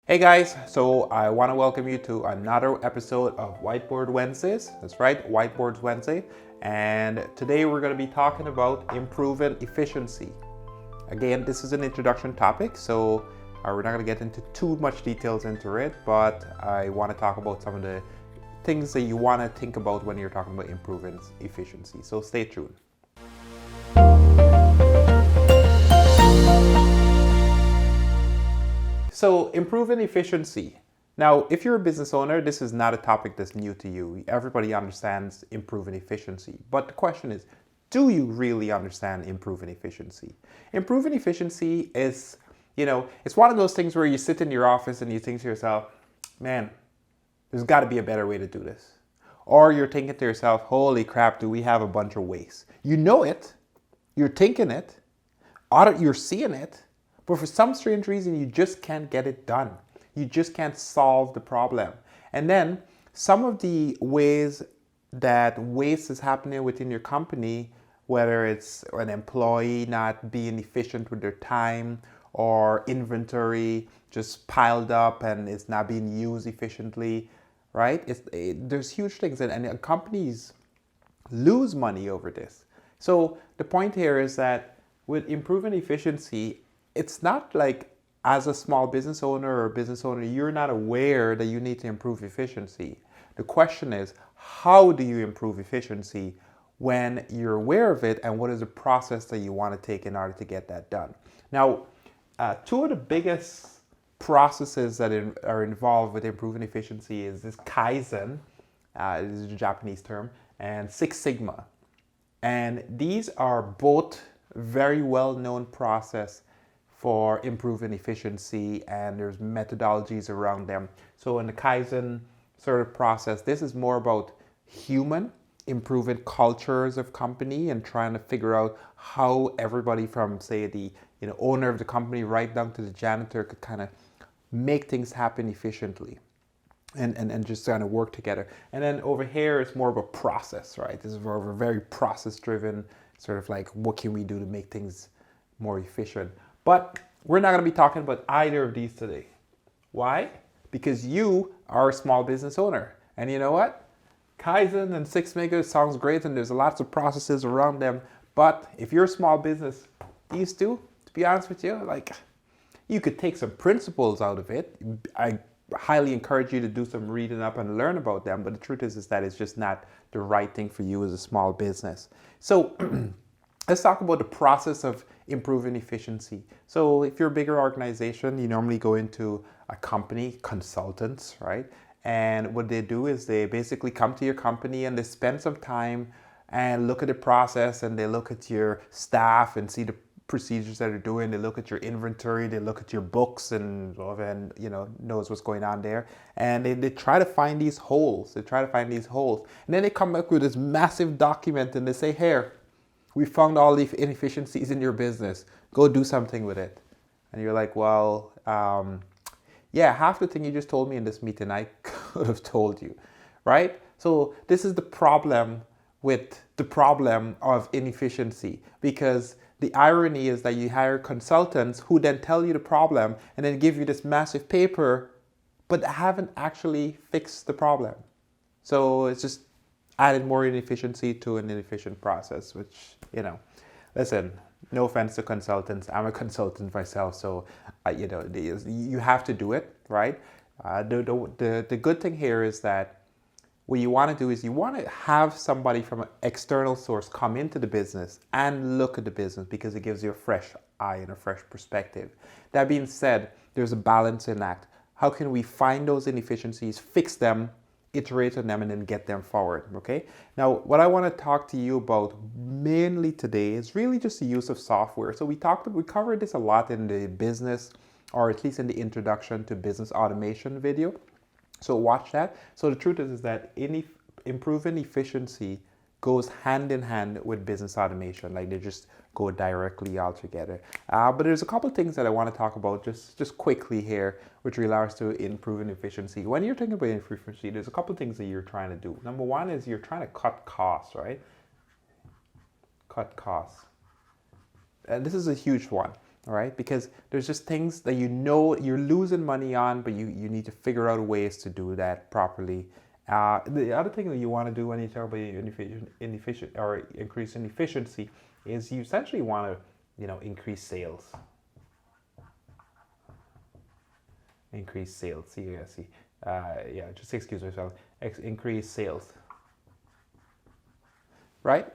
Hey guys, so I want to welcome you to another episode of Whiteboard Wednesdays. That's right, Whiteboards Wednesday. And today we're going to be talking about improving efficiency. Again, this is an introduction topic, so we're not going to get into too much details into it, but I want to talk about some of the things that you want to think about when you're talking about improving efficiency. So stay tuned. So improving efficiency. Now, if you're a business owner, this is not a topic that's new to you. Everybody understands improving efficiency. But the question is, do you really understand improving efficiency? Improving efficiency is, it's one of those things where you sit in your office and you think to yourself, man, there's got to be a better way to do this. Or you're thinking to yourself, holy crap, do we have a bunch of waste? You know it, you're thinking it, you're seeing it, but for some strange reason, you just can't get it done. You just can't solve the problem. And then some of the ways that waste is happening within your company, whether it's an employee not being efficient with their time or inventory just piled up and it's not being used efficiently, right? There's huge things and companies lose money over this. So the point here is that with improving efficiency, it's not like as a small business owner or a business owner, you're not aware that you need to improve efficiency. The question is, how do you improve efficiency when you're aware of it, and what is the process that you want to take in order to get that done? Now, two of the biggest processes that are involved with improving efficiency is this Kaizen, this is a Japanese term, and Six Sigma. And these are both very well-known process for improving efficiency, and there's methodologies around them. So in the Kaizen sort of process, this is more about human improving cultures of company and trying to figure out how everybody from, say, the owner of the company right down to the janitor could kind of make things happen efficiently and just kind of work together. And then over here, it's more of a process, right? This is more of a very process-driven sort of like, what can we do to make things more efficient? But we're not going to be talking about either of these today. Why? Because you are a small business owner. And you know what? Kaizen and Six Sigma sounds great and there's lots of processes around them. But if you're a small business, these two, to be honest with you, like you could take some principles out of it. I highly encourage you to do some reading up and learn about them. But the truth is that it's just not the right thing for you as a small business. So let's talk about the process of improving efficiency. So if you're a bigger organization, you normally go into a company, consultants, right? And what they do is they basically come to your company and they spend some time and look at the process, and they look at your staff and see the procedures that they're doing. They look at your inventory, they look at your books and knows what's going on there. And they try to find these holes. And then they come back with this massive document and they say, here, we found all the inefficiencies in your business. Go do something with it. And you're like, well, yeah, half the thing you just told me in this meeting, I could have told you, right? So this is the problem with the problem of inefficiency, because the irony is that you hire consultants who then tell you the problem and then give you this massive paper, but haven't actually fixed the problem. So it's just added more inefficiency to an inefficient process, which, listen, no offense to consultants. I'm a consultant myself, so, you have to do it, right? The good thing here is that what you want to do is you want to have somebody from an external source come into the business and look at the business, because it gives you a fresh eye and a fresh perspective. That being said, there's a balancing act. How can we find those inefficiencies, fix them, iterate on them, and then get them forward, okay? Now, what I want to talk to you about mainly today is really just the use of software. So we covered this a lot in the business, or at least in the introduction to business automation video. So watch that. So the truth is that improving efficiency goes hand in hand with business automation. Like, they just go directly all together. But there's a couple of things that I want to talk about just quickly here, with regards to improving efficiency. When you're thinking about efficiency, there's a couple of things that you're trying to do. Number one is you're trying to cut costs, right? Cut costs. And this is a huge one. all right? Because there's just things that you know you're losing money on, but you need to figure out ways to do that properly. The other thing that you want to do when you talk about inefficient or increase in efficiency is you essentially want to, increase sales. Increase sales. See. Just excuse myself. Increase sales. Right.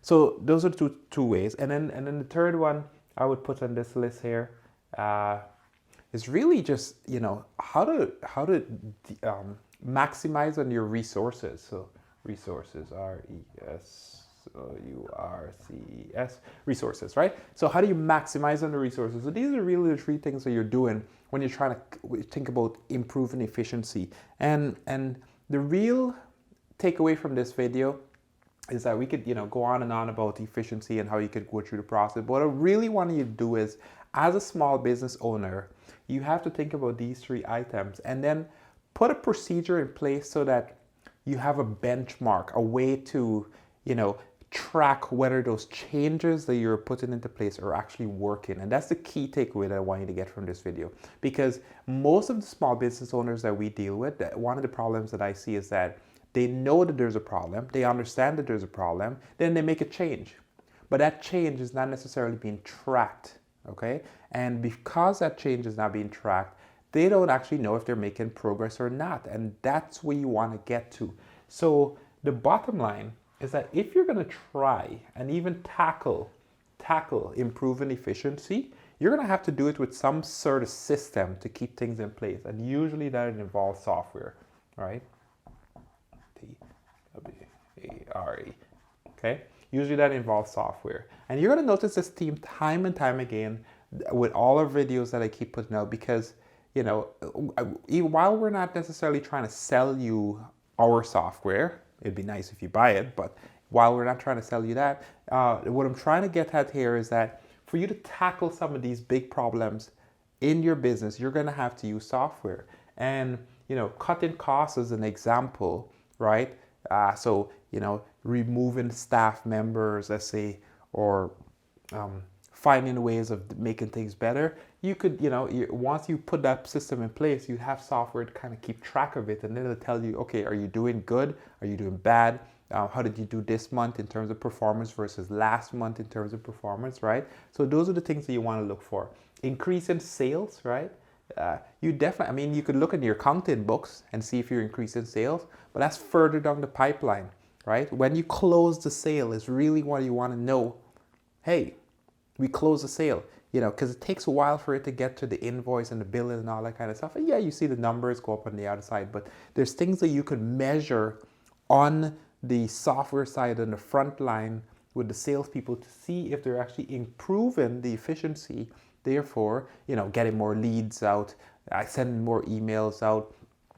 So those are two ways, and then the third one I would put on this list here is really just how to maximize on your resources. So resources, RESOURCES, resources, right? So how do you maximize on the resources? So these are really the three things that you're doing when you're trying to think about improving efficiency. And the real takeaway from this video is that we could go on and on about efficiency and how you could go through the process. But what I really want you to do is, as a small business owner, you have to think about these three items and then put a procedure in place so that you have a benchmark, a way to track whether those changes that you're putting into place are actually working. And that's the key takeaway that I want you to get from this video, because most of the small business owners that we deal with, one of the problems that I see is that they know that there's a problem, they understand that there's a problem, then they make a change. But that change is not necessarily being tracked, okay? And because that change is not being tracked, they don't actually know if they're making progress or not. And that's where you want to get to. So the bottom line is that if you're going to try and even tackle improving efficiency, you're going to have to do it with some sort of system to keep things in place. And usually that involves software, right? TWARE. Okay? Usually that involves software. And you're going to notice this theme time and time again with all our videos that I keep putting out, because, while we're not necessarily trying to sell you our software, it'd be nice if you buy it, but while we're not trying to sell you that, what I'm trying to get at here is that for you to tackle some of these big problems in your business, you're going to have to use software. And, cutting costs is an example, right? So, removing staff members, let's say, or finding ways of making things better. You could, once you put that system in place, you have software to kind of keep track of it, and then it'll tell you, okay, are you doing good? Are you doing bad? How did you do this month in terms of performance versus last month in terms of performance, right? So those are the things that you want to look for. Increase in sales, right? You definitely, you could look in your accounting books and see if you're increasing sales, but that's further down the pipeline, right? When you close the sale is really what you want to know. Hey, we close the sale, because it takes a while for it to get to the invoice and the billing and all that kind of stuff. And yeah, you see the numbers go up on the other side, but there's things that you could measure on the software side and the front line with the salespeople to see if they're actually improving the efficiency. Therefore, getting more leads out, sending more emails out,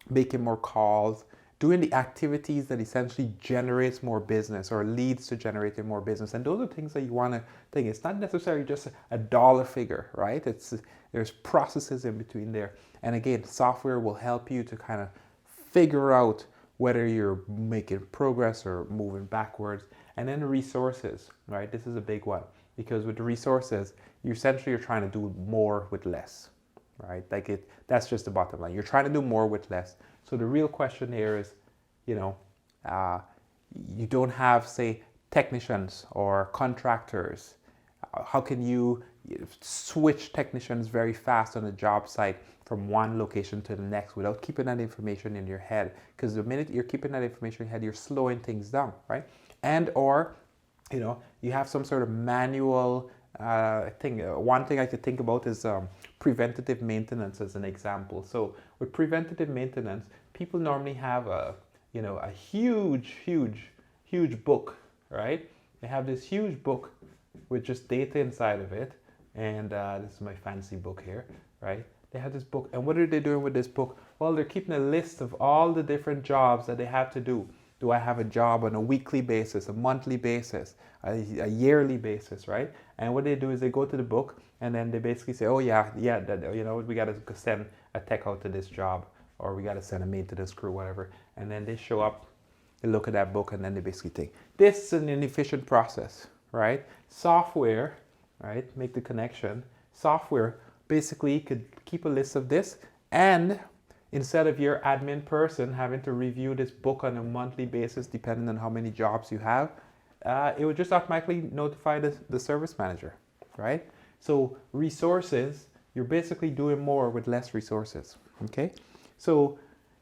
making more calls, doing the activities that essentially generates more business or leads to generating more business. And those are things that you want to think. It's not necessarily just a dollar figure, right? There's processes in between there. And again, software will help you to kind of figure out whether you're making progress or moving backwards. And then the resources, right? This is a big one, because with the resources, you're trying to do more with less, right? That's just the bottom line. You're trying to do more with less. So the real question here is, you don't have, say, technicians or contractors. How can you switch technicians very fast on a job site from one location to the next without keeping that information in your head? Because the minute you're keeping that information in your head, you're slowing things down, right? And or, you have some sort of manual thing. One thing I could think about is preventative maintenance as an example. So with preventative maintenance, people normally have a huge book, right? They have this huge book with just data inside of it. And this is my fancy book here, right? They have this book. And what are they doing with this book? Well, they're keeping a list of all the different jobs that they have to do. Do I have a job on a weekly basis, a monthly basis, a yearly basis, right? And what they do is they go to the book and then they basically say, oh yeah, we got to send a tech out to this job, or we got to send a maintenance crew, whatever. And then they show up, they look at that book, and then they basically think, this is an inefficient process, right? Software right? Make the connection. Software basically could keep a list of this, and instead of your admin person having to review this book on a monthly basis, depending on how many jobs you have, it would just automatically notify the service manager, right? So resources, you're basically doing more with less resources, okay? So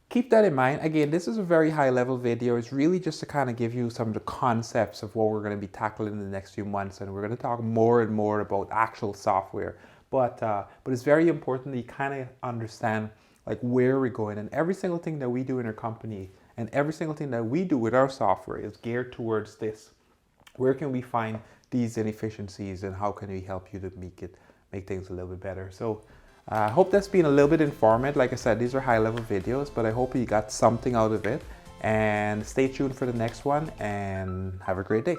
keep that in mind. Again, this is a very high level video. It's really just to kind of give you some of the concepts of what we're going to be tackling in the next few months, and we're going to talk more and more about actual software. But it's very important that you kind of understand like where we're going, and every single thing that we do in our company and every single thing that we do with our software is geared towards this. Where can we find these inefficiencies, and how can we help you to make things a little bit better? So I hope that's been a little bit informative. Like I said, these are high level videos, but I hope you got something out of it, and stay tuned for the next one, and have a great day.